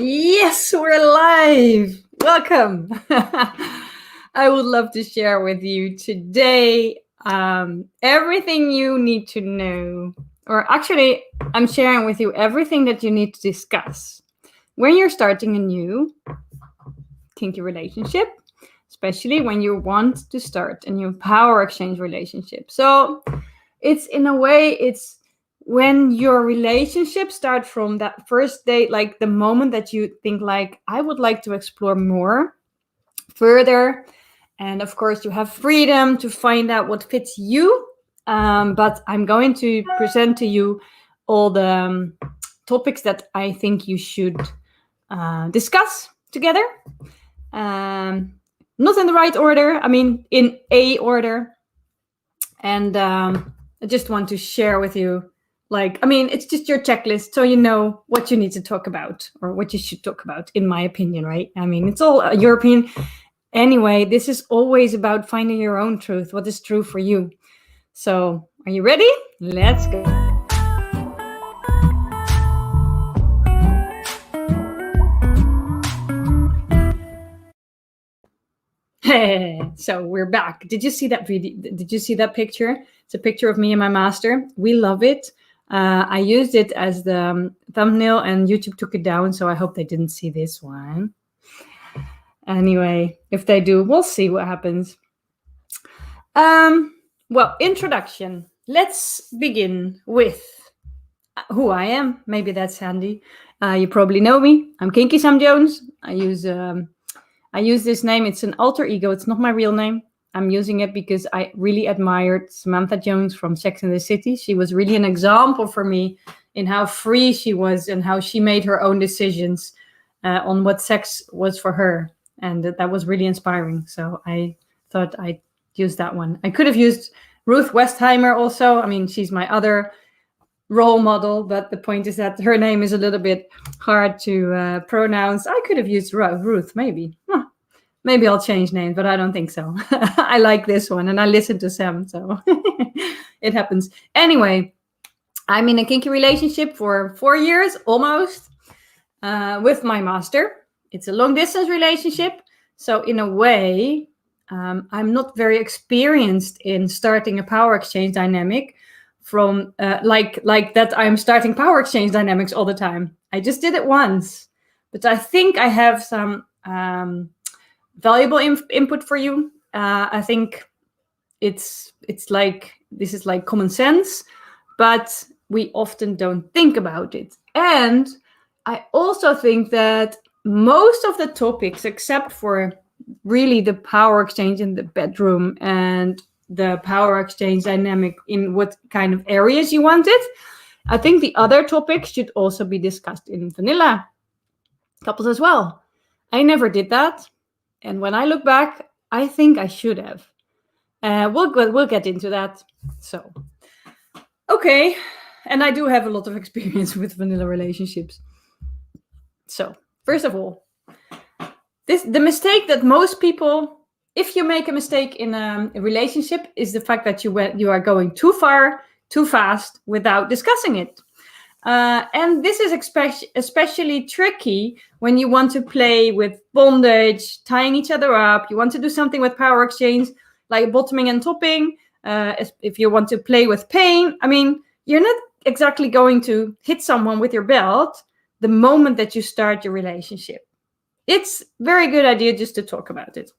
Yes, we're live. Welcome. I would love to share with you today everything you need to know. Or actually, I'm sharing with you everything that you need to discuss when you're starting a new kinky relationship, especially when you want to start a new power exchange relationship. So it's in a way, it's when your relationship starts from that first date, like the moment that you think like, I would like to explore more further. And of course, you have freedom to find out what fits you. But I'm going to present to you all the topics that I think you should discuss together. Not in the right order, I mean, in a order. And I just want to share with you, it's just your checklist, so you know what you need to talk about or what you should talk about, in my opinion, right? I mean, it's all your opinion. Anyway, this is always about finding your own truth, what is true for you. So, are you ready? Let's go. So we're back. Did you see that video? Did you see that picture? It's a picture of me and my master. We love it. I used it as the thumbnail and YouTube took it down, so I hope they didn't see this one. Anyway, if they do, we'll see what happens. Well, introduction. Let's begin with who I am. Maybe that's handy. You probably know me. I'm Kinky Sam Jones. I use this name. It's an alter ego. It's not my real name. I'm using it because I really admired Samantha Jones from Sex and the City. She was really an example for me in how free she was and how she made her own decisions on what sex was for her. And that was really inspiring. So I thought I'd use that one. I could have used Ruth Westheimer also. I mean, she's my other role model, but the point is that her name is a little bit hard to pronounce. I could have used Ruth, maybe. Maybe I'll change names, but I don't think so. I like this one, and I listen to Sam, so it happens. Anyway, I'm in a kinky relationship for 4 years, almost, with my master. It's a long-distance relationship, so in a way, I'm not very experienced in starting a power exchange dynamic from like that I'm starting power exchange dynamics all the time. I just did it once, but I think I have some valuable input for you. I think it's like, this is like common sense, but we often don't think about it. And I also think that most of the topics, except for really the power exchange in the bedroom and the power exchange dynamic in what kind of areas you want it, I think the other topics should also be discussed in vanilla couples as well. I never did that. And when I look back, I think I should have. We'll get into that. So, okay. And I do have a lot of experience with vanilla relationships. So, first of all, the mistake that most people, if you make a mistake in a relationship, is the fact that you are going too far, too fast without discussing it. And this is especially tricky when you want to play with bondage, tying each other up. You want to do something with power exchange, like bottoming and topping. If you want to play with pain, I mean, you're not exactly going to hit someone with your belt the moment that you start your relationship. It's a very good idea just to talk about it.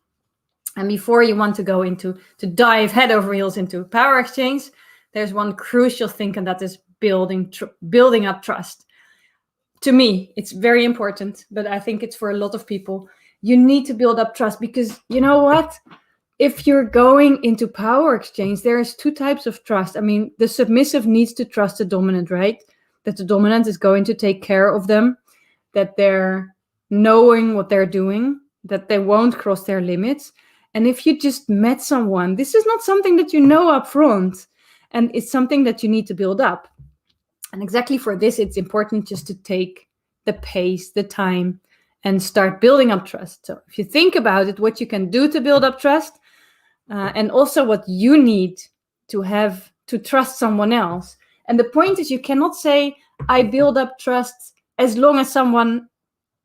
And before you want to go to dive head over heels into power exchange, there's one crucial thing, and that is building up trust. To me, it's very important, but I think it's for a lot of people. You need to build up trust because you know what? If you're going into power exchange, there's two types of trust. I mean, the submissive needs to trust the dominant, right? That the dominant is going to take care of them, that they're knowing what they're doing, that they won't cross their limits. And if you just met someone, this is not something that you know up front, and it's something that you need to build up. And exactly for this, it's important just to take the pace, the time, and start building up trust. So if you think about it, what you can do to build up trust, and also what you need to have to trust someone else. And the point is, you cannot say, I build up trust as long as someone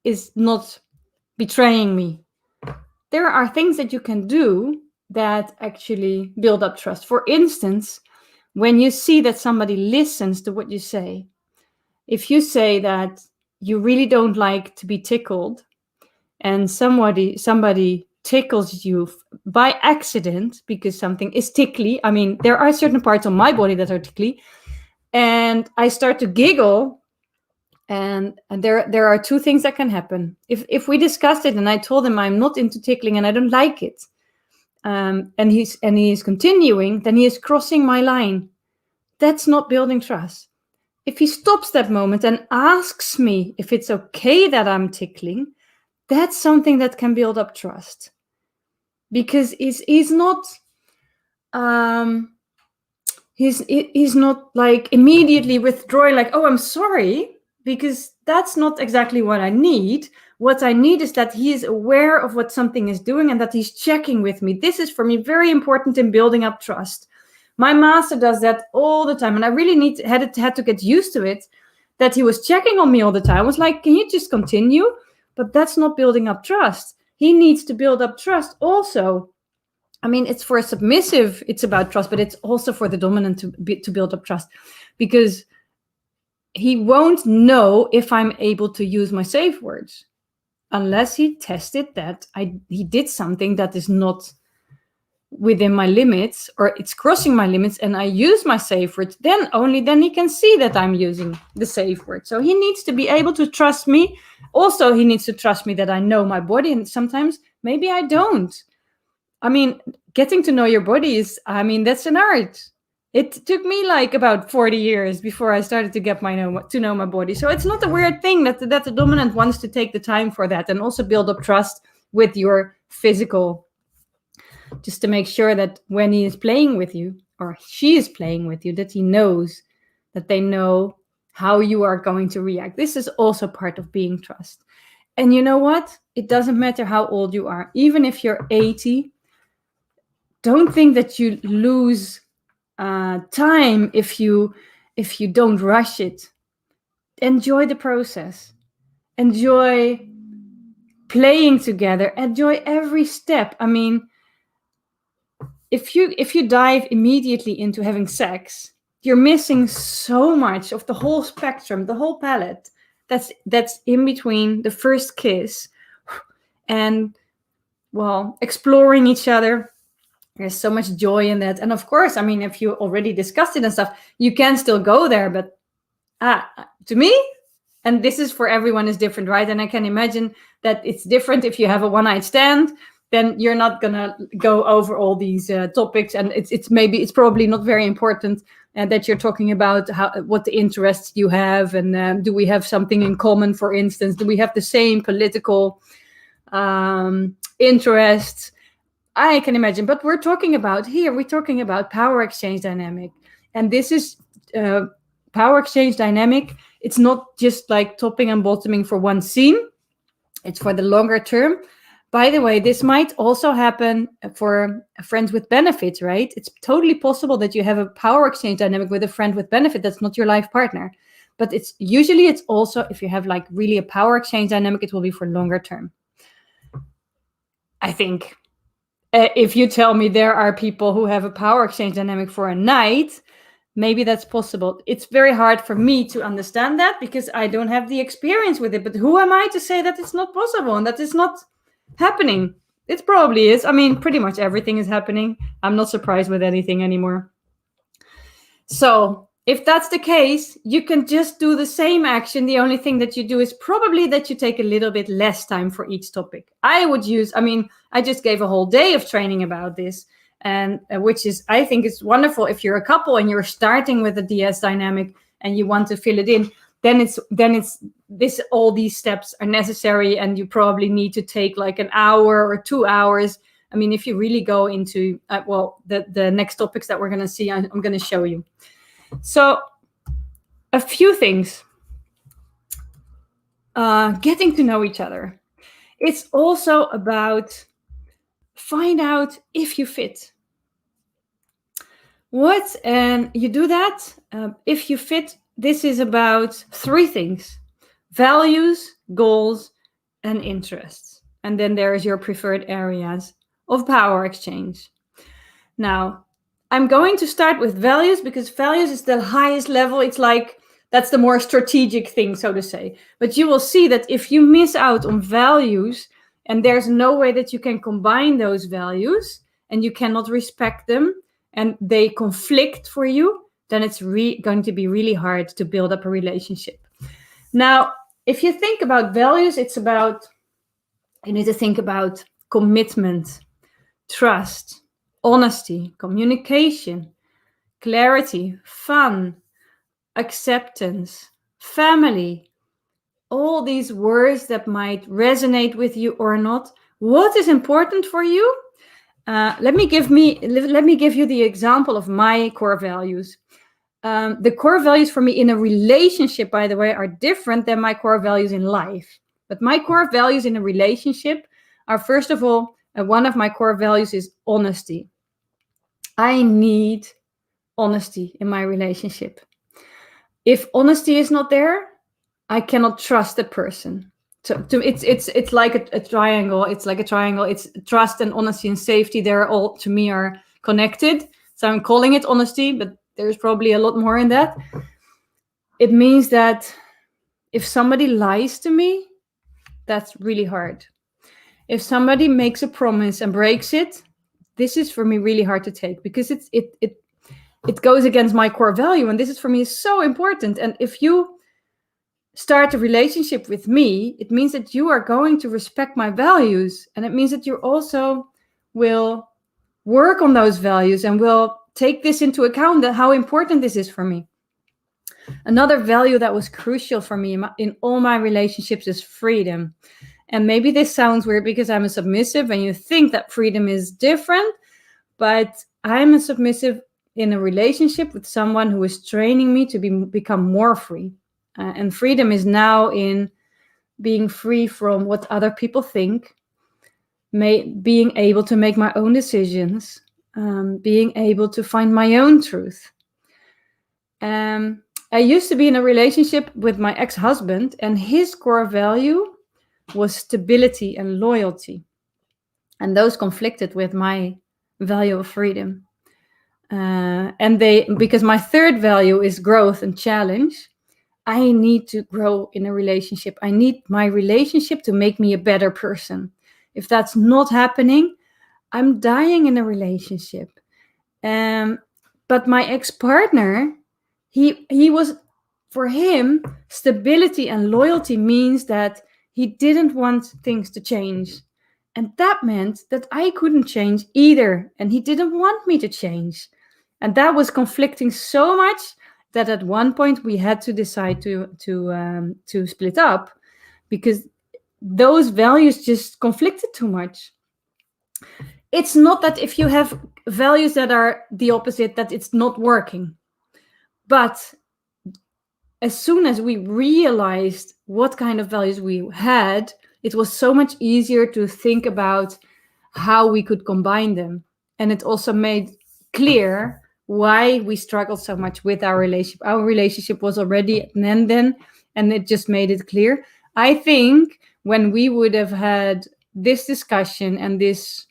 is not betraying me. There are things that you can do that actually build up trust. For instance, when you see that somebody listens to what you say, if you say that you really don't like to be tickled, and somebody tickles you by accident because something is tickly. I mean, there are certain parts of my body that are tickly, and I start to giggle, and there are two things that can happen. If we discussed it and I told him I'm not into tickling and I don't like it, and he is continuing, then he is crossing my line. That's not building trust. If he stops that moment and asks me if it's okay that I'm tickling, that's something that can build up trust, because he's not like immediately withdrawing, like, oh, I'm sorry, because that's not exactly what I need. What I need is that he is aware of what something is doing and that he's checking with me. This is for me very important in building up trust. My master does that all the time, and I really had to get used to it, that he was checking on me all the time. I was like, can you just continue? But that's not building up trust. He needs to build up trust also. I mean, it's for a submissive, it's about trust, but it's also for the dominant to build up trust, because he won't know if I'm able to use my safe words unless he tested that he did something that is not within my limits, or it's crossing my limits, and I use my safe words. Then he can see that I'm using the safe word. So he needs to be able to trust me. Also, he needs to trust me that I know my body, and sometimes maybe I don't. I mean, getting to know your body that's an art. It took me like about 40 years before I started to get to know my body. So it's not a weird thing that the dominant wants to take the time for that, and also build up trust with your physical, just to make sure that when he is playing with you, or she is playing with you, that they know how you are going to react. This is also part of being trust. And you know what? It doesn't matter how old you are. Even if you're 80, don't think that you lose time if you don't rush it. Enjoy the process. Enjoy playing together. Enjoy every step. I mean, if you dive immediately into having sex, you're missing so much of the whole spectrum, the whole palette that's in between the first kiss and, well, exploring each other. There's so much joy in that. And of course, I mean, if you already discussed it and stuff, you can still go there. But to me, and this is for everyone, is different, right? And I can imagine that it's different if you have a one-night stand. Then you're not gonna go over all these topics, and it's probably not very important that you're talking about what the interests you have, and do we have something in common? For instance, do we have the same political interests? I can imagine, but we're talking about power exchange dynamic, and this is power exchange dynamic. It's not just like topping and bottoming for one scene; it's for the longer term. By the way, this might also happen for friends with benefits, right? It's totally possible that you have a power exchange dynamic with a friend with benefit that's not your life partner. But it's also, if you have like really a power exchange dynamic, it will be for longer term. I think if you tell me there are people who have a power exchange dynamic for a night, maybe that's possible. It's very hard for me to understand that because I don't have the experience with it. But who am I to say that it's not possible and that it's not happening? It probably is. I mean, pretty much everything is happening. I'm not surprised with anything anymore. So if that's the case, you can just do the same action. The only thing that you do is probably that you take a little bit less time for each topic. I just gave a whole day of training about this, and I think it's wonderful if you're a couple and you're starting with a DS dynamic and you want to fill it in. Then all these steps are necessary, and you probably need to take like an hour or 2 hours. I mean, if you really go into the next topics that we're going to see, I'm going to show you. So a few things. Getting to know each other. It's also about find out if you fit. And you do that if you fit. This is about 3 things: values, goals, and interests. And then there is your preferred areas of power exchange. Now, I'm going to start with values because values is the highest level. It's like, that's the more strategic thing, so to say. But you will see that if you miss out on values and there's no way that you can combine those values and you cannot respect them and they conflict for you, then it's going to be really hard to build up a relationship. Now, if you think about values, it's about, you need to think about commitment, trust, honesty, communication, clarity, fun, acceptance, family, all these words that might resonate with you or not. What is important for you? Let me give you the example of my core values. The core values for me in a relationship, by the way, are different than my core values in life. But my core values in a relationship are, first of all, one of my core values is honesty. I need honesty in my relationship. If honesty is not there, I cannot trust a person. So it's like a triangle. It's like a triangle. It's trust and honesty and safety. They're all, to me, are connected. So I'm calling it honesty, but there's probably a lot more in that. It means that if somebody lies to me, that's really hard. If somebody makes a promise and breaks it, this is for me really hard to take because it goes against my core value. And this is for me so important. And if you start a relationship with me, it means that you are going to respect my values. And it means that you also will work on those values and will take this into account, that how important this is for me. Another value that was crucial for me in all my relationships is freedom. And maybe this sounds weird because I'm a submissive and you think that freedom is different, but I'm a submissive in a relationship with someone who is training me to become more free. And freedom is now in being free from what other people think, being able to make my own decisions, being able to find my own truth. I used to be in a relationship with my ex-husband, and his core value was stability and loyalty. And those conflicted with my value of freedom. Because my third value is growth and challenge, I need to grow in a relationship. I need my relationship to make me a better person. If that's not happening, I'm dying in a relationship. But my ex-partner, he was, for him, stability and loyalty means that he didn't want things to change. And that meant that I couldn't change either. And he didn't want me to change. And that was conflicting so much that at one point we had to decide to split up because those values just conflicted too much. It's not that if you have values that are the opposite, that it's not working. But as soon as we realized what kind of values we had, it was so much easier to think about how we could combine them. And it also made clear why we struggled so much with our relationship. Our relationship was already at an end then, and it just made it clear. I think when we would have had this discussion and this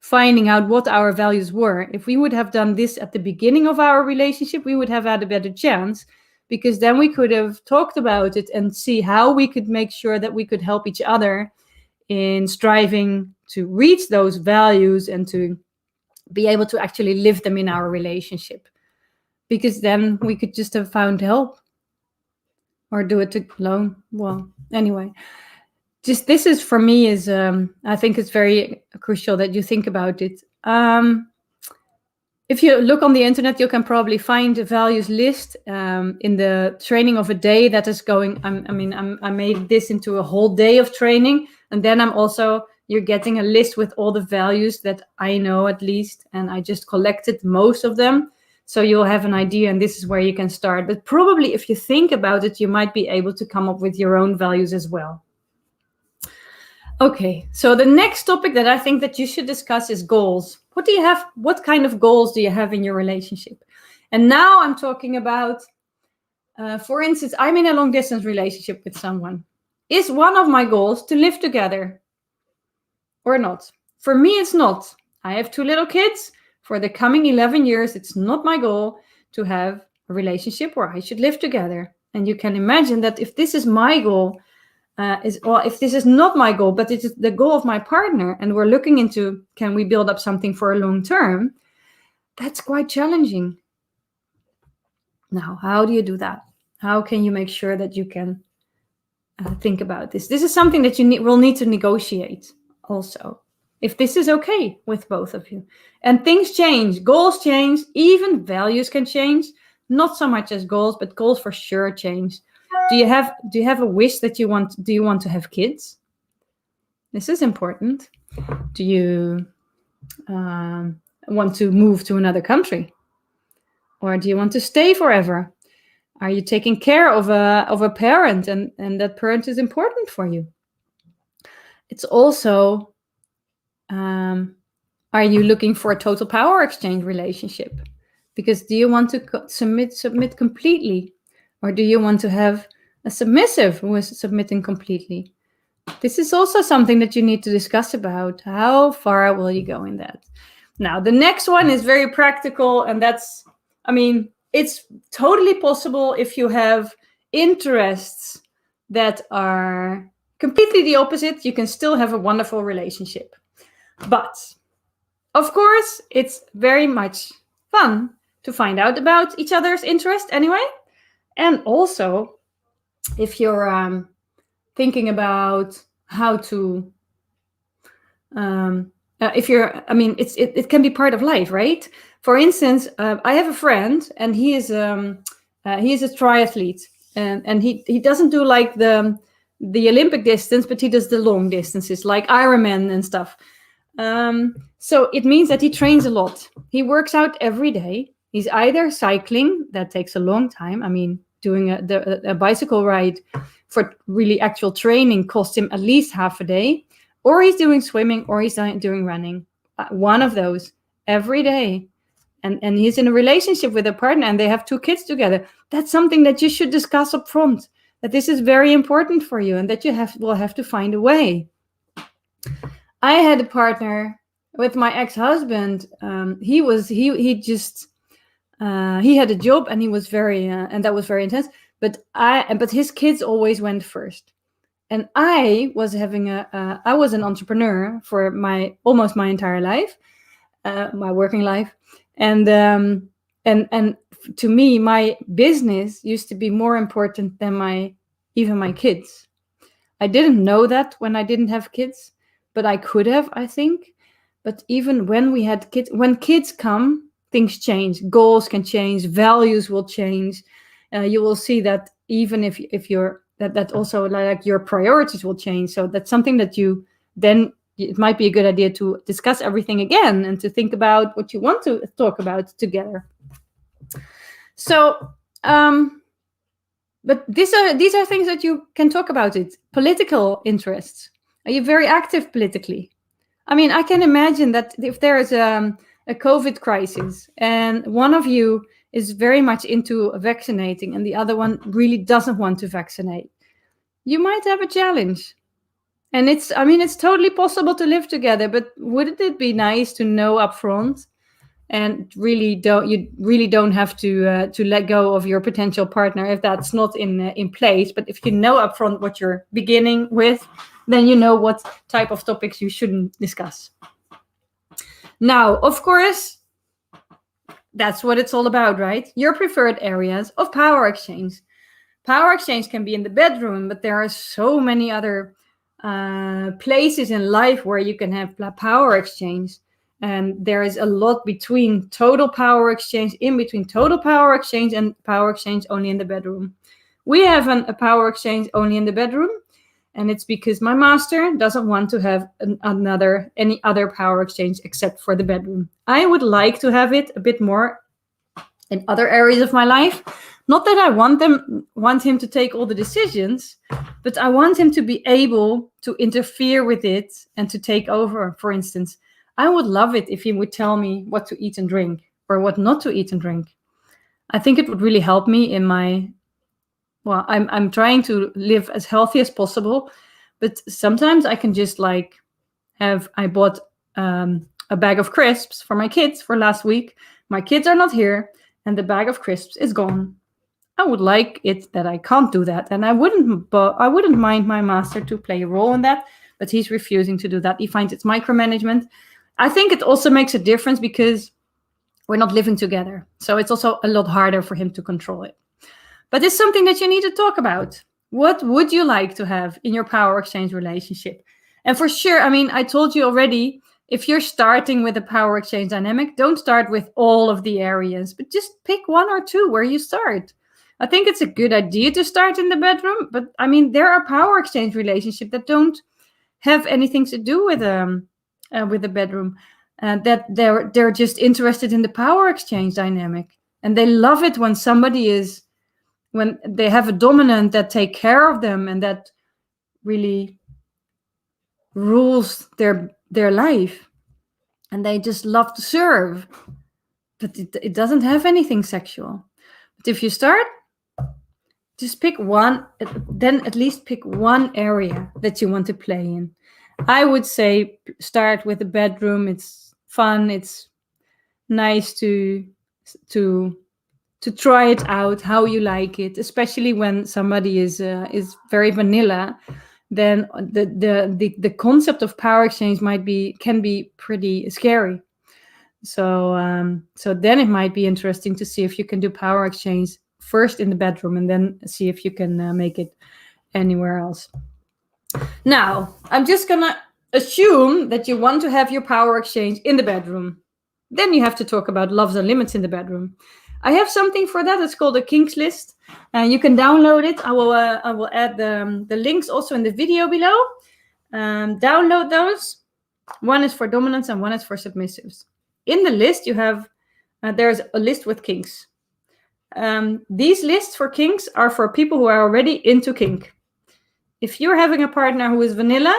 finding out what our values were, if we would have done this at the beginning of our relationship, we would have had a better chance, because then we could have talked about it and see how we could make sure that we could help each other in striving to reach those values and to be able to actually live them in our relationship. Because then we could just have found help or do it alone. Well, anyway, just this is for me is, I think it's very crucial that you think about it. If you look on the internet, you can probably find a values list in the training of a day that is going. I made this into a whole day of training, and then you're getting a list with all the values that I know at least, and I just collected most of them. So you'll have an idea, and this is where you can start. But probably if you think about it, you might be able to come up with your own values as well. Okay, so the next topic that I think that you should discuss is goals. What do you have? What kind of goals do you have in your relationship? And now I'm talking about, for instance, I'm in a long distance relationship with someone. Is one of my goals to live together or not? For me, it's not. I have 2 little kids. For the coming 11 years, it's not my goal to have a relationship where I should live together. And you can imagine that if this is my goal, if this is not my goal, but it is the goal of my partner, and we're looking into, can we build up something for a long term? That's quite challenging. Now, how do you do that? How can you make sure that you can think about this? This is something that you will need to negotiate also, if this is okay with both of you. And things change, goals change, even values can change. Not so much as goals, but goals for sure change. Do you have a wish that you want? Do you want to have kids? This is important. Do you want to move to another country? Or do you want to stay forever? Are you taking care of a parent, and that parent is important for you? It's also, are you looking for a total power exchange relationship? Because do you want to submit completely? Or do you want to have a submissive who is submitting completely? This is also something that you need to discuss about. How far will you go in that? Now, the next one is very practical, and that's, it's totally possible if you have interests that are completely the opposite. You can still have a wonderful relationship. But, of course, it's very much fun to find out about each other's interest anyway. And also, if you're thinking about how to, it can be part of life, right? For instance, I have a friend, and he is a triathlete, and he doesn't do like the Olympic distance, but he does the long distances like Ironman and stuff. So it means that he trains a lot. He works out every day. He's either cycling, that takes a long time. Doing a bicycle ride for really actual training costs him at least half a day, or he's doing swimming, or he's doing running. One of those every day. And he's in a relationship with a partner, and they have 2 kids together. That's something that you should discuss up front, that this is very important for you, and that you will have to find a way. I had a partner with my ex-husband. He had a job, and he was very, and that was very intense. But his kids always went first, and I was I was an entrepreneur for almost my entire life, my working life, and to me, my business used to be more important than even my kids. I didn't know that when I didn't have kids, but I could have, I think. But even when we had kids, when kids come, things change. Goals can change. Values will change. You will see that even if you're that also like your priorities will change. So that's something that it might be a good idea to discuss everything again and to think about what you want to talk about together. So, but these are things that you can talk about. It political interests. Are you very active politically? I can imagine that if there is a COVID crisis and one of you is very much into vaccinating and the other one really doesn't want to vaccinate, you might have a challenge. And it's totally possible to live together, but wouldn't it be nice to know upfront, and you really don't have to let go of your potential partner if that's not in place. But if you know upfront what you're beginning with, then you know what type of topics you shouldn't discuss. Now, of course, that's what it's all about, right? Your preferred areas of power exchange. Power exchange can be in the bedroom, but there are so many other places in life where you can have power exchange. And there is a lot between total power exchange, in between total power exchange and power exchange only in the bedroom. We have a power exchange only in the bedroom, and it's because my master doesn't want to have any other power exchange except for the bedroom. I would like to have it a bit more in other areas of my life. Not that I want him to take all the decisions, but I want him to be able to interfere with it and to take over. For instance, I would love it if he would tell me what to eat and drink or what not to eat and drink. I think it would really help me in my well, I'm trying to live as healthy as possible, but sometimes I can just like I bought a bag of crisps for my kids for last week. My kids are not here, and the bag of crisps is gone. I would like it that I can't do that, and I wouldn't mind my master to play a role in that, but he's refusing to do that. He finds it's micromanagement. I think it also makes a difference because we're not living together, so it's also a lot harder for him to control it. But it's something that you need to talk about. What would you like to have in your power exchange relationship? And for sure, I mean, I told you already, if you're starting with a power exchange dynamic, don't start with all of the areas, but just pick one or two where you start. I think it's a good idea to start in the bedroom, but I mean, there are power exchange relationships that don't have anything to do with the bedroom, that they're just interested in the power exchange dynamic, and they love it when they have a dominant that take care of them and that really rules their life, and they just love to serve, but it doesn't have anything sexual. But if you start, just pick one, then at least pick one area that you want to play in. I would say start with the bedroom. It's fun. It's nice to try it out how you like it, especially when somebody is very vanilla. Then the concept of power exchange can be pretty scary. So then it might be interesting to see if you can do power exchange first in the bedroom and then see if you can make it anywhere else. Now, I'm just gonna assume that you want to have your power exchange in the bedroom. Then you have to talk about loves and limits in the bedroom. I have something for that. It's called a Kinks List. You can download it. I will add the links also in the video below. Download those. One is for dominants and one is for submissives. In the list, you have there's a list with kinks. These lists for kinks are for people who are already into kink. If you're having a partner who is vanilla,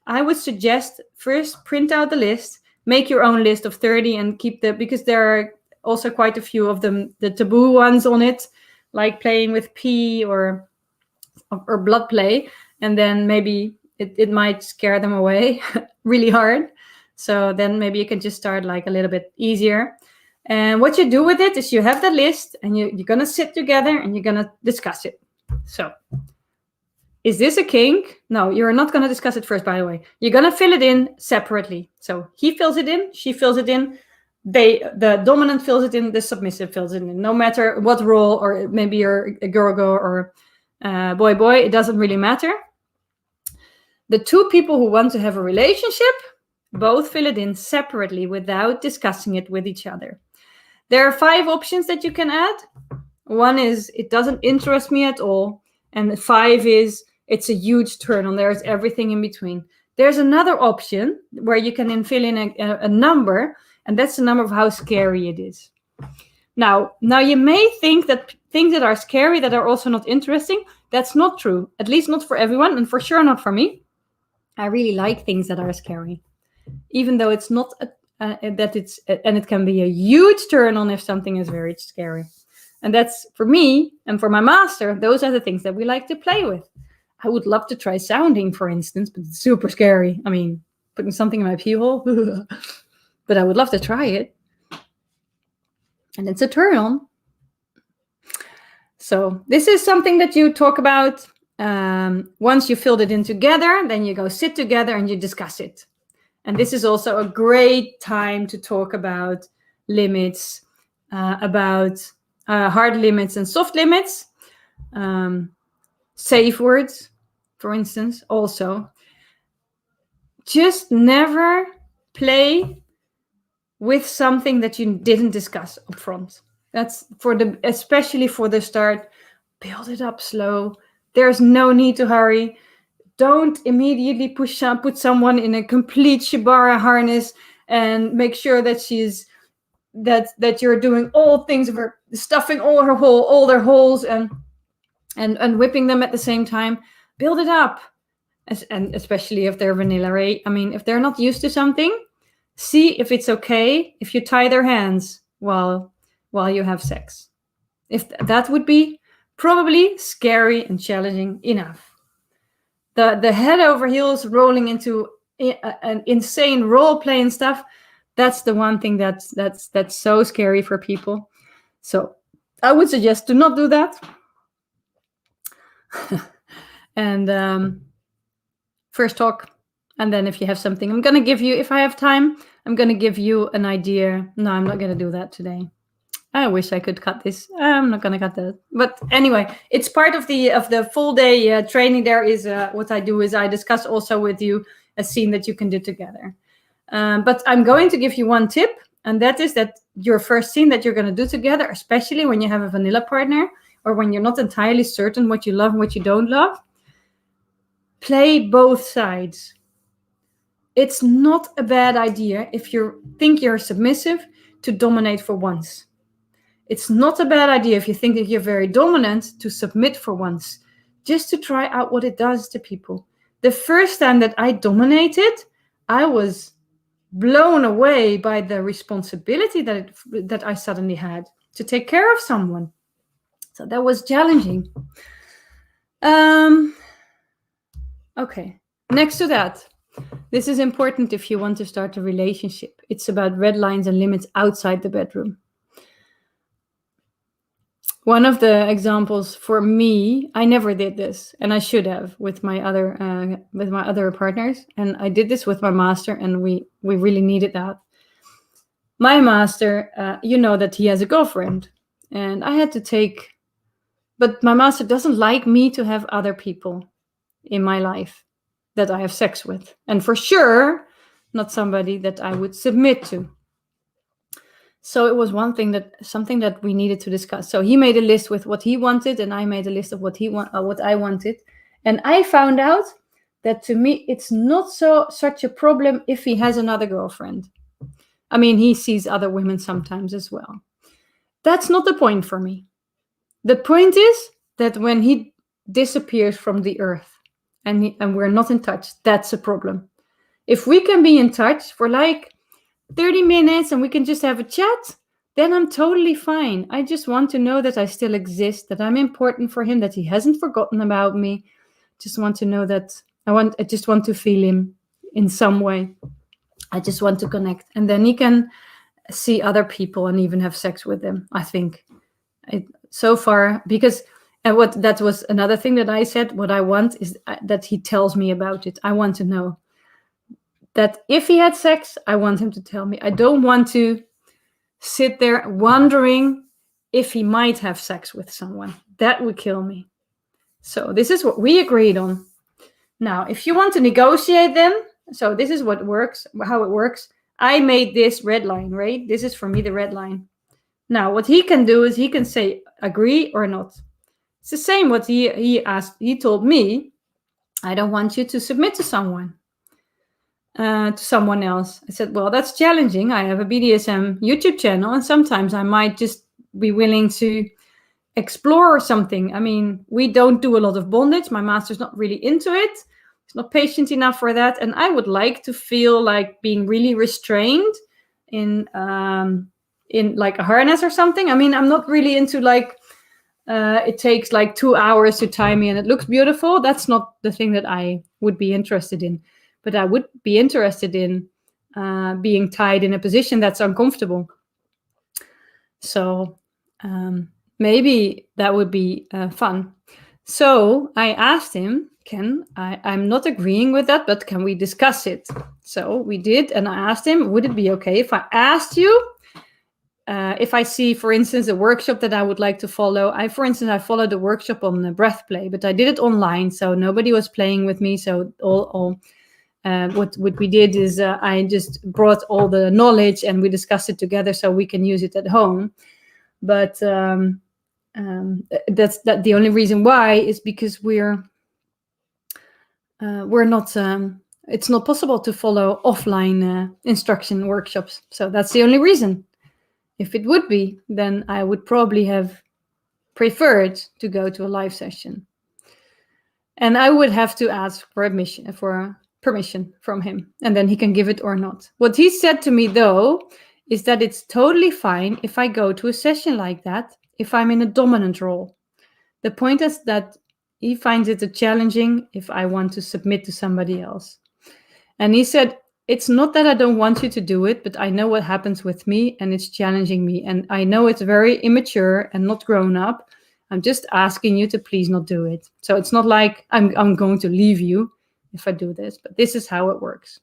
I would suggest first print out the list, make your own list of 30 and keep because there are also quite a few of them, the taboo ones on it, like playing with pee or blood play, and then maybe it might scare them away really hard. So then maybe you can just start like a little bit easier. And what you do with it is you have the list and you're going to sit together and you're going to discuss it. So is this a kink? No, you're not going to discuss it first, by the way. You're going to fill it in separately. So he fills it in, she fills it in, the dominant fills it in, the submissive fills it in. No matter what role, or maybe you're a girl or boy, it doesn't really matter. The two people who want to have a relationship both fill it in separately without discussing it with each other. There are 5 options that you can add. 1 is it doesn't interest me at all. And 5 is it's a huge turn on. There's everything in between. There's another option where you can then fill in a number, and that's the number of how scary it is. Now you may think that things that are scary that are also not interesting. That's not true, at least not for everyone, and for sure not for me. I really like things that are scary, even though it's not and it can be a huge turn on if something is very scary. And that's for me and for my master, those are the things that we like to play with. I would love to try sounding, for instance, but it's super scary. I mean, putting something in my pee hole, but I would love to try it. And it's a turn on. So this is something that you talk about. Once you filled it in together, then you go sit together and you discuss it. And this is also a great time to talk about limits, about hard limits and soft limits, safe words, for instance, also. Just never play with something that you didn't discuss up front. That's especially for the start. Build it up slow. There's no need to hurry. Don't immediately put someone in a complete shibara harness and make sure that that you're doing all things of her, stuffing all their holes and whipping them at the same time. Build it up, and especially if they're vanilla, right? I mean, if they're not used to something, see if it's okay if you tie their hands while you have sex. If that would be Probably scary and challenging enough. The head over heels rolling into an insane role play and stuff, that's the one thing that's so scary for people. So I would suggest to not do that. And first talk, and then if you have something, I'm going to give you, if I have time, I'm going to give you an idea. No, I'm not going to do that today. I wish I could cut this. I'm not going to cut that. But anyway, it's part of the full day training. There is what I do is I discuss also with you a scene that you can do together. But I'm going to give you one tip, and that is that your first scene that you're going to do together, especially when you have a vanilla partner or when you're not entirely certain what you love and what you don't love, play both sides. It's not a bad idea if you think you're submissive to dominate for once. It's not a bad idea if you think that you're very dominant to submit for once, just to try out what it does to people. The first time that I dominated, I was blown away by the responsibility that I suddenly had to take care of someone. So that was challenging. Okay, next to that, this is important if you want to start a relationship. It's about red lines and limits outside the bedroom. One of the examples for me, I never did this, and I should have with my other partners. And I did this with my master, and we really needed that. My master, you know that he has a girlfriend, and I had to take. But my master doesn't like me to have other people in my life that I have sex with, and for sure, not somebody that I would submit to. So it was something that we needed to discuss. So he made a list with what he wanted, and I made a list of what I wanted. And I found out that to me, it's not such a problem if he has another girlfriend. I mean, he sees other women sometimes as well. That's not the point for me. The point is that when he disappears from the earth and we're not in touch, that's a problem. If we can be in touch for like 30 minutes and we can just have a chat, then I'm totally fine. I just want to know that I still exist, that I'm important for him, that he hasn't forgotten about me. Just want to know that I just want to feel him in some way. I just want to connect. And then he can see other people and even have sex with them, I think. So far, because that was another thing that I said, what I want is that he tells me about it. I want to know. That if he had sex, I want him to tell me. I don't want to sit there wondering if he might have sex with someone. That would kill me. So this is what we agreed on. Now, if you want to negotiate them, so this is how it works. I made this red line, right? This is for me the red line. Now, what he can do is he can say agree or not. It's the same what he asked. He told me, I don't want you to submit to someone. To someone else. I said, well, that's challenging. I have a BDSM YouTube channel, and sometimes I might just be willing to explore something. I mean, we don't do a lot of bondage. My master's not really into it. He's not patient enough for that. And I would like to feel like being really restrained in like a harness or something. I mean, I'm not really into like, it takes like 2 hours to tie me and it looks beautiful. That's not the thing that I would be interested in. But I would be interested in being tied in a position that's uncomfortable. So maybe that would be fun. So I asked him, I'm not agreeing with that, but can we discuss it? So we did, and I asked him, would it be okay if I asked you, if I see, for instance, a workshop that I would like to follow. I followed the workshop on the breath play, but I did it online, so nobody was playing with me. So what we did is I just brought all the knowledge and we discussed it together so we can use it at home. But that's the only reason why is because we're not. It's not possible to follow offline instruction workshops. So that's the only reason. If it would be, then I would probably have preferred to go to a live session, and I would have to ask for permission from him, and then he can give it or not. What he said to me, though, is that it's totally fine if I go to a session like that if I'm in a dominant role. The point is that he finds it challenging if I want to submit to somebody else. And he said, it's not that I don't want you to do it, but I know what happens with me and it's challenging me. And I know it's very immature and not grown up. I'm just asking you to please not do it. So it's not like I'm going to leave you if I do this, but this is how it works.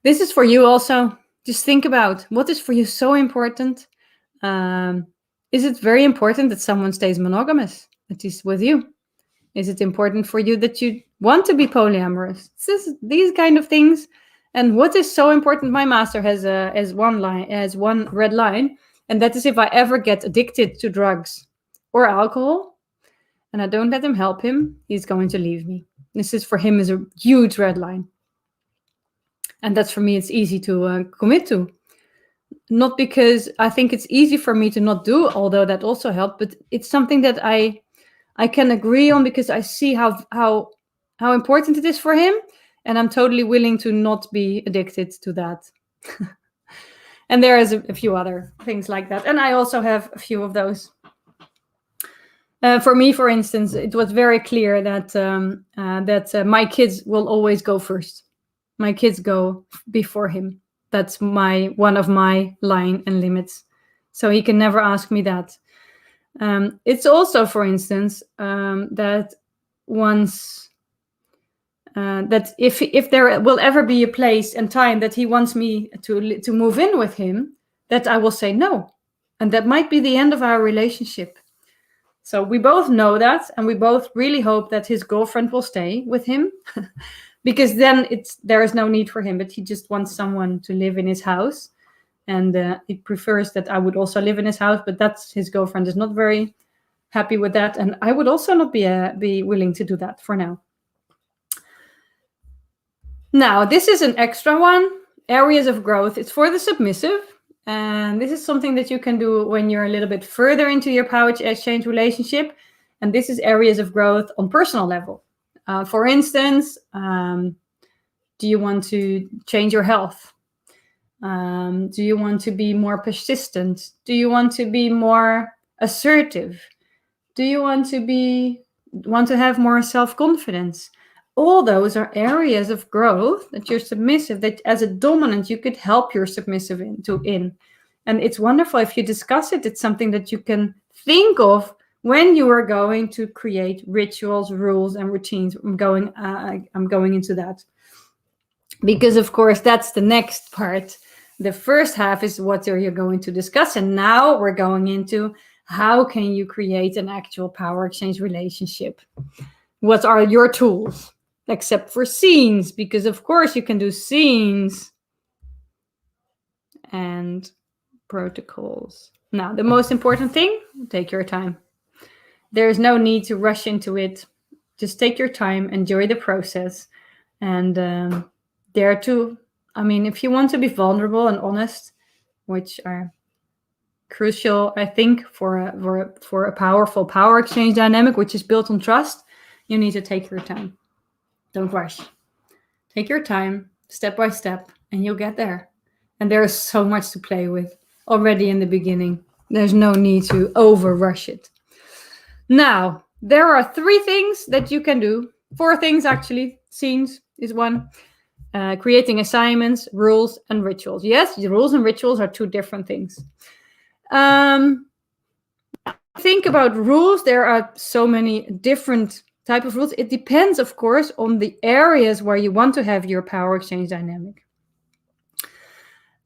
This is for you also. Just think about what is for you so important. Is it very important that someone stays monogamous, that is with you? Is it important for you that you want to be polyamorous? These kind of things. And what is so important? My master has one red line, and that is if I ever get addicted to drugs or alcohol, and I don't let him help him, he's going to leave me. This is for him is a huge red line, and that's for me. It's easy to commit to. Not because I think it's easy for me to not do, although that also helped, but it's something that I can agree on because I see how important it is for him, and I'm totally willing to not be addicted to that. And there is a few other things like that, and I also have a few of those. For me, for instance, it was very clear that my kids will always go first. My kids go before him. That's one of my line and limits. So he can never ask me that. It's also, for instance, that once that if there will ever be a place and time that he wants me to move in with him, that I will say no, and that might be the end of our relationship. So we both know that, and we both really hope that his girlfriend will stay with him, because then there is no need for him. But he just wants someone to live in his house. And he prefers that I would also live in his house, but his girlfriend is not very happy with that. And I would also not be willing to do that for now. Now, this is an extra one, areas of growth. It's for the submissive. And this is something that you can do when you're a little bit further into your power exchange relationship. And this is areas of growth on personal level. For instance, do you want to change your health? Do you want to be more persistent? Do you want to be more assertive? Do you want to have more self-confidence? All those are areas of growth that you're submissive, that as a dominant, you could help your submissive in. And it's wonderful if you discuss it. It's something that you can think of when you are going to create rituals, rules, and routines. I'm going into that. Because, of course, that's the next part. The first half is what you're going to discuss. And now we're going into how can you create an actual power exchange relationship? What are your tools? Except for scenes, because, of course, you can do scenes and protocols. Now, the most important thing, take your time. There is no need to rush into it. Just take your time, enjoy the process. And dare to, if you want to be vulnerable and honest, which are crucial, I think, for a powerful power exchange dynamic, which is built on trust, you need to take your time. Don't rush. Take your time, step by step, and you'll get there. And there is so much to play with already in the beginning. There's no need to over-rush it. Now, there are 3 things that you can do. 4 things, actually. Scenes is one. Creating assignments, rules, and rituals. Yes, rules and rituals are 2 different things. Think about rules. There are so many different type of rules. It depends, of course, on the areas where you want to have your power exchange dynamic.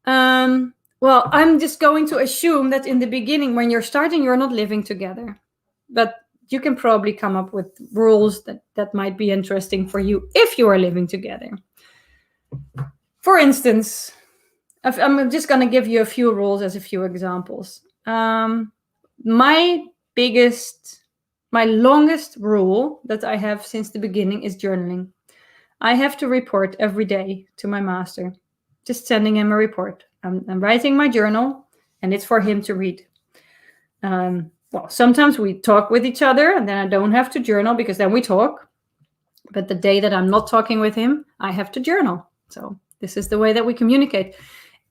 Well, I'm just going to assume that in the beginning, when you're starting, you're not living together. But you can probably come up with rules that might be interesting for you if you are living together. For instance, I'm just going to give you a few rules as a few examples. My longest rule that I have since the beginning is journaling. I have to report every day to my master, just sending him a report. I'm writing my journal, and it's for him to read. Well, sometimes we talk with each other, and then I don't have to journal because then we talk. But the day that I'm not talking with him, I have to journal. So this is the way that we communicate.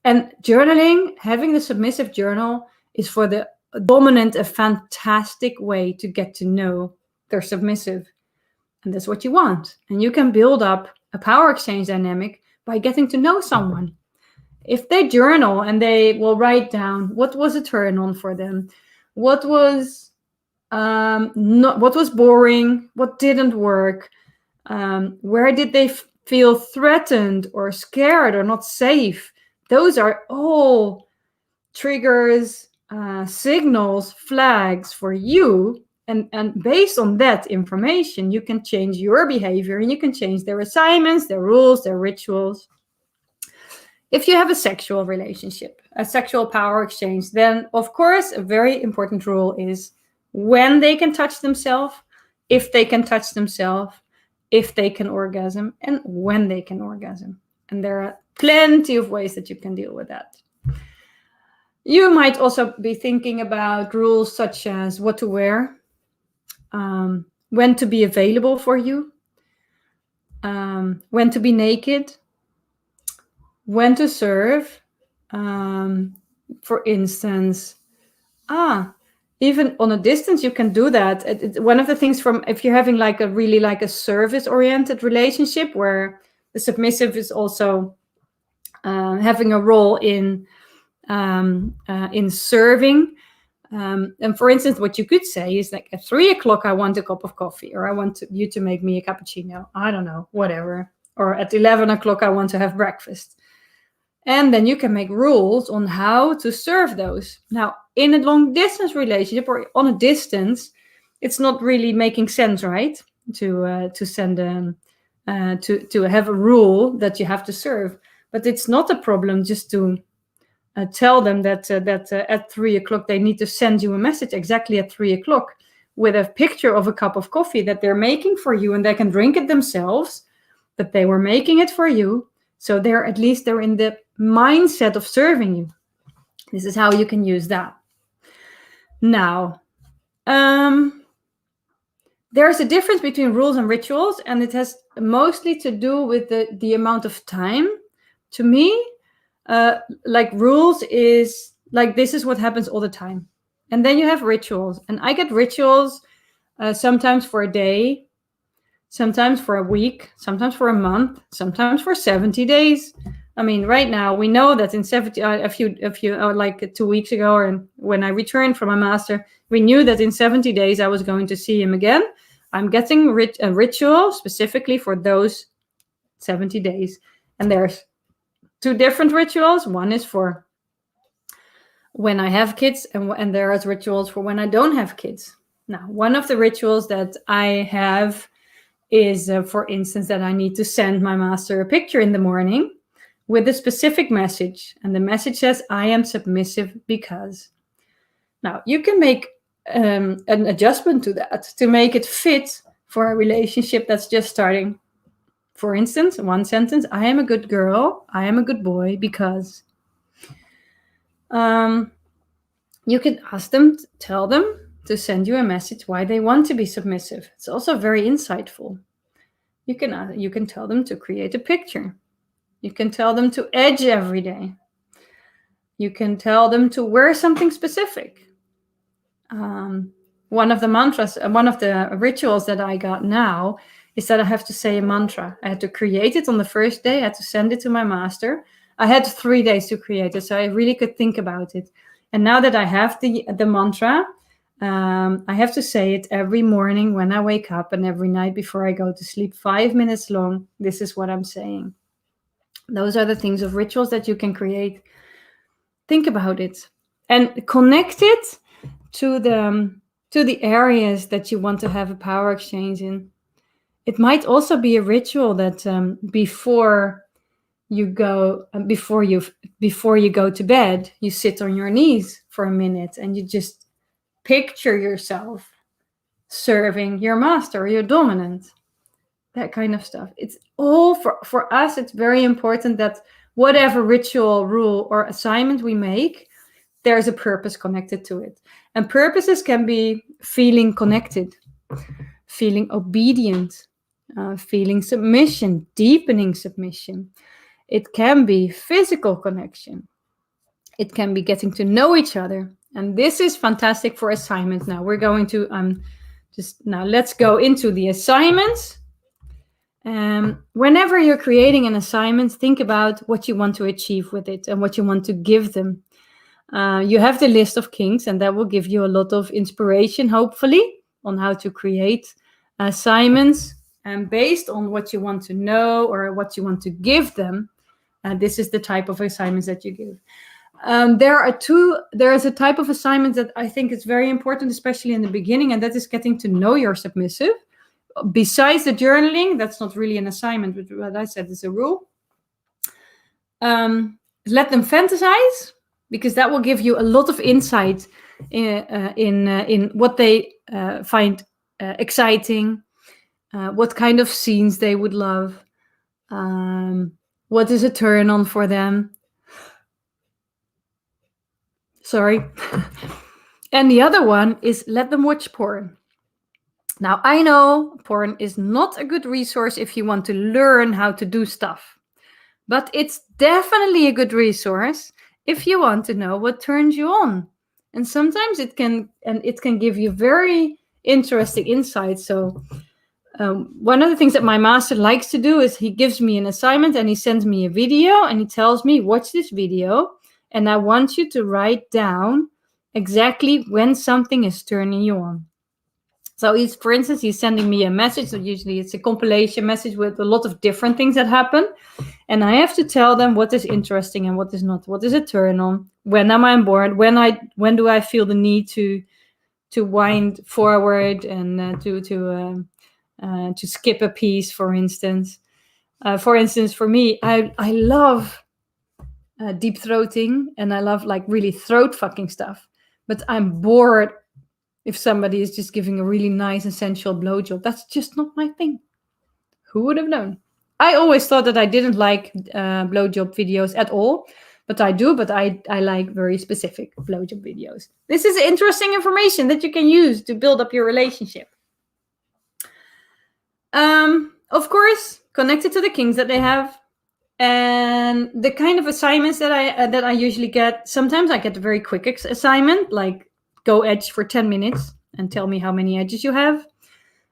And journaling, having the submissive journal, is for the dominant a fantastic way to get to know their submissive. And that's what you want. And you can build up a power exchange dynamic by getting to know someone. If they journal and they will write down what was a turn on for them, what was what was boring, what didn't work, where did they feel threatened or scared or not safe, those are all triggers, signals, flags for you. And based on that information, you can change your behavior and you can change their assignments, their rules, their rituals. If you have a sexual relationship, a sexual power exchange, then of course a very important rule is when they can touch themselves, if they can touch themselves, if they can orgasm, and when they can orgasm. And there are plenty of ways that you can deal with that. You might also be thinking about rules such as what to wear, when to be available for you, when to be naked, when to serve. For instance, even on a distance, you can do that. One of the things from, if you're having like a really like a service-oriented relationship where the submissive is also having a role in serving. And for instance, what you could say is like at 3 o'clock, I want a cup of coffee, or I want you to make me a cappuccino. I don't know, whatever. Or at 11 o'clock, I want to have breakfast. And then you can make rules on how to serve those. Now, in a long distance relationship or on a distance, it's not really making sense, right? To send to have a rule that you have to serve. But it's not a problem just to tell them that at 3 o'clock they need to send you a message exactly at 3 o'clock with a picture of a cup of coffee that they're making for you, and they can drink it themselves, but they were making it for you. So they're in the mindset of serving you. This is how you can use that. Now, there's a difference between rules and rituals, and it has mostly to do with the amount of time. To me, like rules is like, this is what happens all the time. And then you have rituals, and I get rituals sometimes for a day, sometimes for a week, sometimes for a month, sometimes for 70 days. I mean, right now we know that in 70, a few like 2 weeks ago, or when I returned from my master, we knew that in 70 days I was going to see him again. I'm getting a ritual specifically for those 70 days. And there's 2 different rituals. One is for when I have kids, and there are rituals for when I don't have kids. Now, one of the rituals that I have is, for instance, that I need to send my master a picture in the morning with a specific message. And the message says, I am submissive because. Now, you can make an adjustment to that to make it fit for a relationship that's just starting. For instance, one sentence, I am a good girl, I am a good boy because. You can ask them, tell them to send you a message why they want to be submissive. It's also very insightful. You can tell them to create a picture. You can tell them to edge every day. You can tell them to wear something specific. One of the mantras, one of the rituals that I got now is that I have to say a mantra. I had to create it on the first day. I had to send it to my master. I had 3 days to create it, so I really could think about it. And now that I have the mantra, I have to say it every morning when I wake up and every night before I go to sleep, 5 minutes long. This is what I'm saying. Those are the things of rituals that you can create. Think about it and connect it to the areas that you want to have a power exchange in. It might also be a ritual that before you go to bed, you sit on your knees for a minute and you just picture yourself serving your master or your dominant. That kind of stuff. It's all for us. It's very important that whatever ritual, rule, or assignment we make, there's a purpose connected to it. And purposes can be feeling connected, feeling obedient, feeling submission, deepening submission. It can be physical connection. It can be getting to know each other. And this is fantastic for assignments. Now we're going to let's go into the assignments. Whenever you're creating an assignment, think about what you want to achieve with it and what you want to give them. You have the list of kinks, and that will give you a lot of inspiration, hopefully, on how to create assignments. And based on what you want to know or what you want to give them, this is the type of assignments that you give. There is a type of assignment that I think is very important, especially in the beginning, and that is getting to know your submissive. Besides the journaling, that's not really an assignment, but what I said is a rule. Let them fantasize, because that will give you a lot of insight in what they find exciting, what kind of scenes they would love, what is a turn on for them. Sorry. And the other one is let them watch porn. Now, I know porn is not a good resource if you want to learn how to do stuff, but it's definitely a good resource if you want to know what turns you on. And sometimes it can give you very interesting insights. So one of the things that my master likes to do is he gives me an assignment and he sends me a video and he tells me, watch this video, and I want you to write down exactly when something is turning you on. So for instance, he's sending me a message. So usually it's a compilation message with a lot of different things that happen. And I have to tell them what is interesting and what is not. What is a turn on? When am I bored? When do I feel the need to wind forward and to skip a piece, for instance. For me, I love deep throating, and I love like really throat fucking stuff. But I'm bored if somebody is just giving a really nice and sensual blowjob. That's just not my thing. Who would have known? I always thought that I didn't like blowjob videos at all, but I do. But I like very specific blowjob videos. This is interesting information that you can use to build up your relationship. Of course, connected to the kinks that they have. And the kind of assignments that I usually get, sometimes I get a very quick assignment, like go edge for 10 minutes and tell me how many edges you have,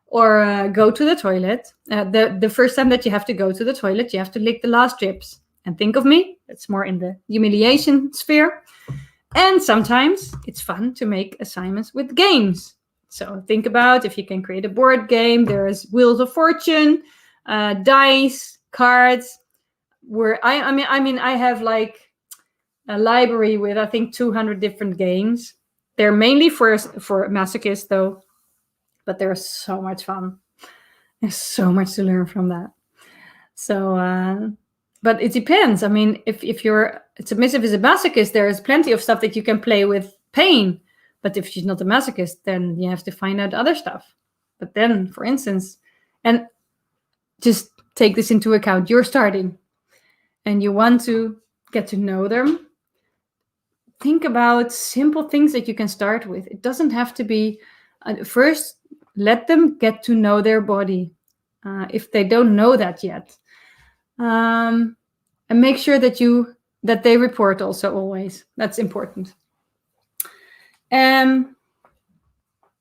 or go to the toilet. The first time that you have to go to the toilet, you have to lick the last drips. And think of me, it's more in the humiliation sphere. And sometimes it's fun to make assignments with games. So think about if you can create a board game. There's Wheels of Fortune, dice, cards. Where I have like a library with I think 200 different games. They're mainly for masochists though, but they're so much fun. There's so much to learn from that. So, but it depends. I mean, if you're submissive as a masochist, there is plenty of stuff that you can play with pain. But if she's not a masochist, then you have to find out other stuff. But then, for instance, and just take this into account, you're starting and you want to get to know them. Think about simple things that you can start with. It doesn't have to be, first, let them get to know their body if they don't know that yet. And make sure that they report also always. That's important. And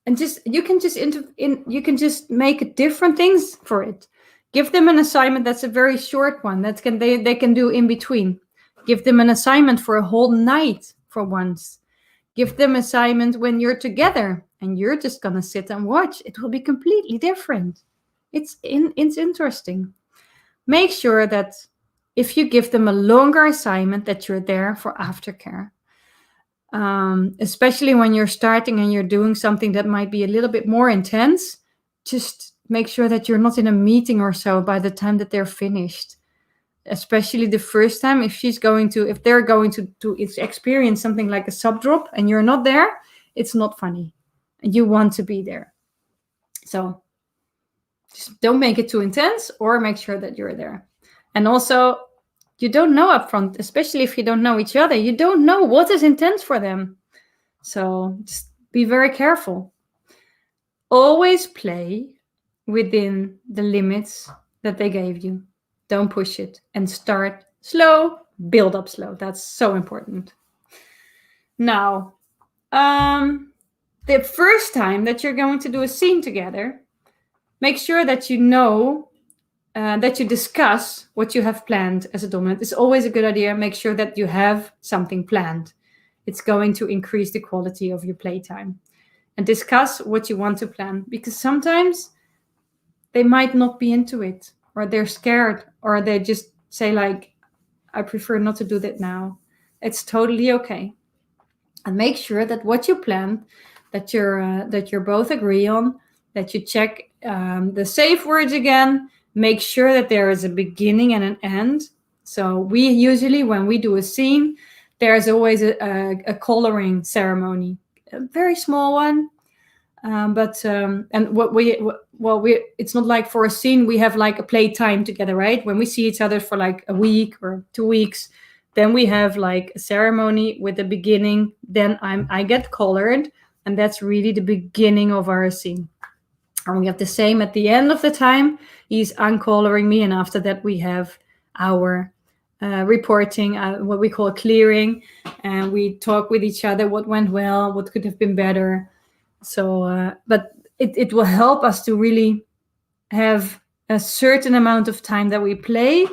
you can just make different things for it. Give them an assignment that's a very short one that they can do in between. Give them an assignment for a whole night for once. Give them assignment when you're together and you're just gonna sit and watch. It will be completely different. It's interesting. Make sure that if you give them a longer assignment, that you're there for aftercare. Especially when you're starting and you're doing something that might be a little bit more intense, just make sure that you're not in a meeting or so by the time that they're finished. Especially the first time, if they're going to experience something like a sub drop and you're not there, it's not funny. And you want to be there. So just don't make it too intense, or make sure that you're there. And also, you don't know upfront, especially if you don't know each other, you don't know what is intense for them. So just be very careful. Always play within the limits that they gave you. Don't push it, and start slow, build up slow. That's so important. Now, The first time that you're going to do a scene together, make sure that you know that you discuss what you have planned as a dominant. It's always a good idea. Make sure that you have something planned. It's going to increase the quality of your playtime. And discuss what you want to plan, because sometimes they might not be into it, or they're scared, or they just say like, I prefer not to do that now. It's totally okay. And make sure that what you plan, that you're both agree on, that you check the safe words again. Make sure that there is a beginning and an end. So we usually, when we do a scene, there's always a coloring ceremony, a very small one. It's not like for a scene we have like a play time together, right? When we see each other for like a week or 2 weeks, then we have like a ceremony with the beginning. Then I get colored, and that's really the beginning of our scene. And we have the same at the end of the time. He's uncoloring me, and after that we have our reporting, what we call clearing, and we talk with each other what went well, what could have been better. So, but it will help us to really have a certain amount of time that we play,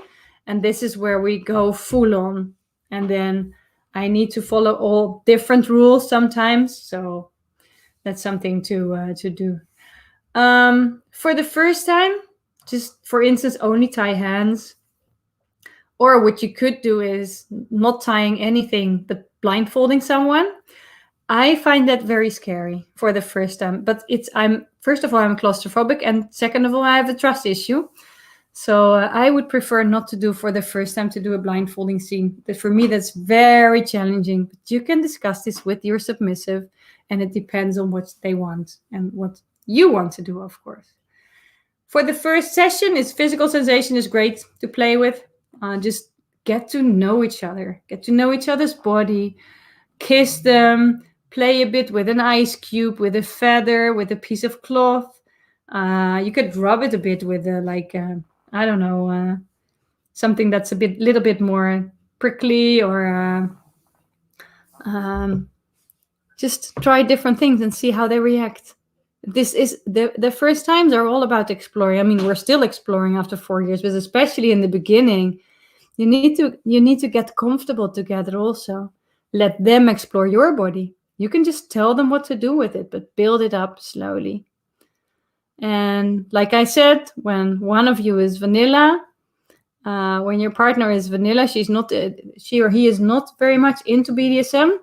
and this is where we go full on. And then I need to follow all different rules sometimes, so that's something to do. For the first time, just for instance, only tie hands. Or what you could do is not tying anything, but blindfolding someone. I find that very scary for the first time. But first of all, I'm claustrophobic, and second of all, I have a trust issue. So I would prefer not to do for the first time, to do a blindfolding scene. But for me, that's very challenging. But you can discuss this with your submissive, and it depends on what they want and what you want to do, of course. For the first session, physical sensation is great to play with. Just get to know each other, get to know each other's body, kiss them, play a bit with an ice cube, with a feather, with a piece of cloth. You could rub it a bit with I don't know, something that's little bit more prickly, or just try different things and see how they react. This is the first times are all about exploring. I mean, we're still exploring after 4 years, but especially in the beginning, you need to get comfortable together also. Let them explore your body. You can just tell them what to do with it, but build it up slowly. And like I said, when one of you is vanilla, when your partner is vanilla, she or he is not very much into BDSM,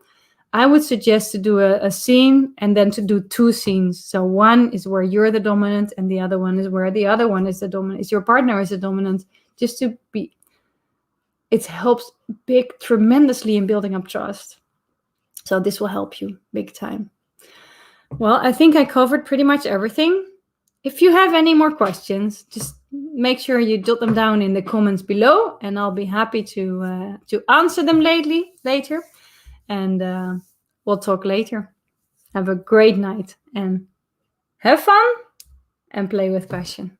I would suggest to do a scene and then to do 2 scenes. So one is where you're the dominant, and the other one is where the other one is the dominant. Is your partner is the dominant, just to be. It helps tremendously in building up trust. So this will help you big time. Well, I think I covered pretty much everything. If you have any more questions, just make sure you jot them down in the comments below, and I'll be happy to answer them later. And we'll talk later. Have a great night, and have fun and play with passion.